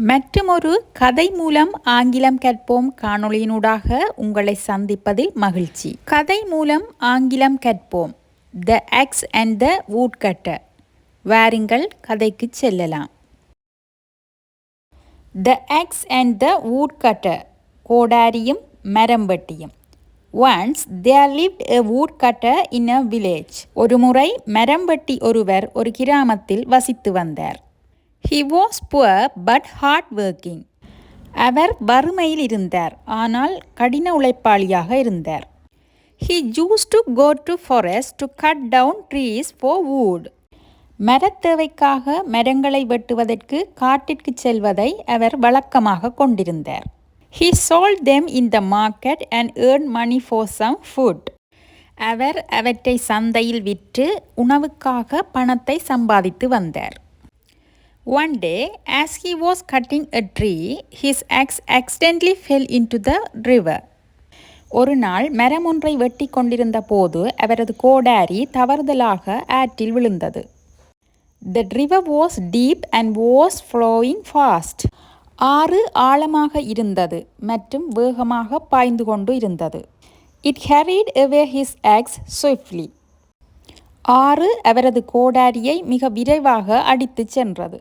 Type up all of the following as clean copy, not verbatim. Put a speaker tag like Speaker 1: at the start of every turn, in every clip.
Speaker 1: மற்றுமொரு கதை மூலம் ஆங்கிலம் கற்போம் காணொளியினூடாக உங்களை சந்திப்பதில் மகிழ்ச்சி. கதை மூலம் ஆங்கிலம் கற்போம். The axe and the woodcutter. வாருங்கள் கதைக்கு செல்லலாம். The axe and the woodcutter. கோடாரியும் மரம்பட்டியும். Once there lived a woodcutter in a village. ஒருமுறை மரம்பட்டி ஒருவர் ஒரு கிராமத்தில் வசித்து வந்தார். He was poor but hard working. அவர் வறுமையில் இருந்தார், ஆனால் கடின உழைப்பாளியாக இருந்தார். He used to go to forest to cut down trees for wood. மரத்தேவைக்காக மரங்களை வெட்டுவதற்கு காட்டிற்கு செல்வதை அவர் வழக்கமாக கொண்டிருந்தார். He sold them in the market and earned money for some food. அவர் அவற்றை சந்தையில் விற்று உணவுக்காக பணத்தை சம்பாதித்து வந்தார். One day, as he was cutting a tree, his axe accidentally fell into the river. ஒரு நாள் மரம் ஒன்றை வெட்டி கொண்டிருந்த போது அவரது கோடாரி தவறுதலாக ஆற்றில் விழுந்தது. The river was deep and was flowing fast. ஆறு ஆழமாக இருந்தது மற்றும் வேகமாக பாய்ந்து கொண்டு இருந்தது. It carried away his axe swiftly. ஆறு அவரது கோடாரியை மிக விரைவாக அடித்துச் சென்றது.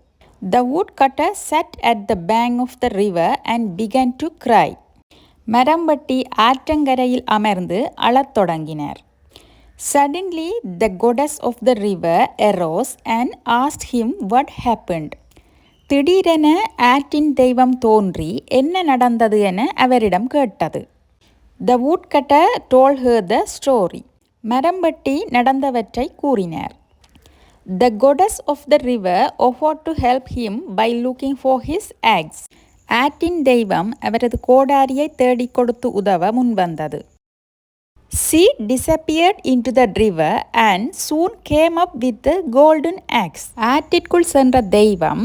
Speaker 1: The woodcutter sat at the bank of the river and began to cry. மரம்பட்டி ஆற்றங்கரையில் அமர்ந்து அழத் தொடங்கினார். Suddenly, the goddess of the river arose and asked him what happened. திடீரென ஆற்றின் தெய்வம் தோன்றி என்ன நடந்தது என அவரிடம் கேட்டது. The woodcutter told her the story. மரம்பட்டி நடந்தவற்றை கூறினார். The goddess of the river offered to help him by looking for his axe. ஆற்றின் தெய்வம் அவரது கோடாரியை தேடிக் கொடுத்து உதவ முன்வந்தது. She disappeared into the river and soon came up with the golden axe. ஆற்றிற்குள் சென்ற தெய்வம்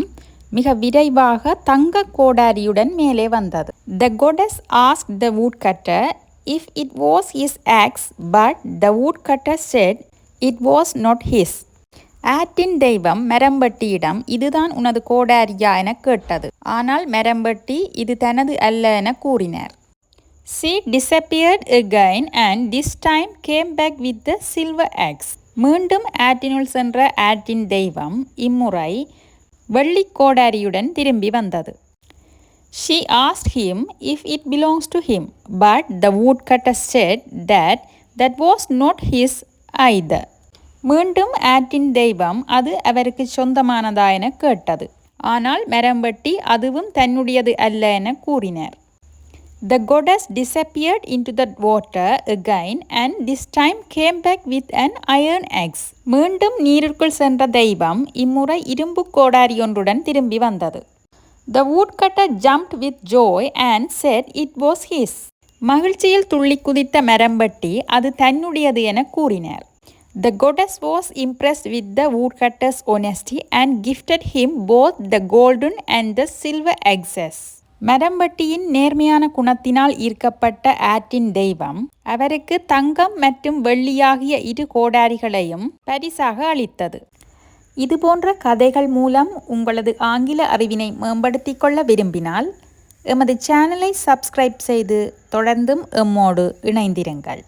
Speaker 1: மிக விரைவாக தங்க கோடாரியுடன் மேலே வந்தது. The goddess asked the woodcutter if it was his axe, but the woodcutter said it was not his. ஆற்றின் தெய்வம் மரம்பட்டியிடம் இதுதான் உனது கோடாரியா என கேட்டது. ஆனால் மரம்பட்டி இது தனது அல்ல என கூறினார். She disappeared again and this time came back with the silver axe. மீண்டும் ஆற்றினுள் சென்ற ஆற்றின் தெய்வம் இம்முறை வெள்ளி கோடாரியுடன் திரும்பி வந்தது. She asked him if it belongs to him, but the woodcutter said that was not his either. மீண்டும் ஆற்றின் தெய்வம் அது அவருக்கு சொந்தமானதா என கேட்டது. ஆனால் மரம்பட்டி அதுவும் தன்னுடையது அல்ல என கூறினார். The goddess disappeared into the water again and this time came back with an iron axe. மீண்டும் நீருக்குள் சென்ற தெய்வம் இம்முறை இரும்பு கோடாரி ஒன்றுடன் திரும்பி வந்தது. The woodcutter jumped with joy and said it was his. மகிழ்ச்சியில் துள்ளி குதித்த மரம்பட்டி அது தன்னுடையது என கூறினார். The goddess was impressed with the woodcutter's honesty and gifted him both the golden and the silver axes. மரம்பட்டியின் நேர்மையான குணத்தினால் ஈர்க்கப்பட்ட ஆற்றின் தெய்வம் அவருக்கு தங்கம் மற்றும் வெள்ளியாகிய இரு கோடாரிகளையும் பரிசாக அளித்தது. இதுபோன்ற கதைகள் மூலம் உங்களது ஆங்கில அறிவினை மேம்படுத்திக் கொள்ள விரும்பினால் எமது சேனலை சப்ஸ்கிரைப் செய்து தொடர்ந்தும் எம்மோடு இணைந்திருங்கள்.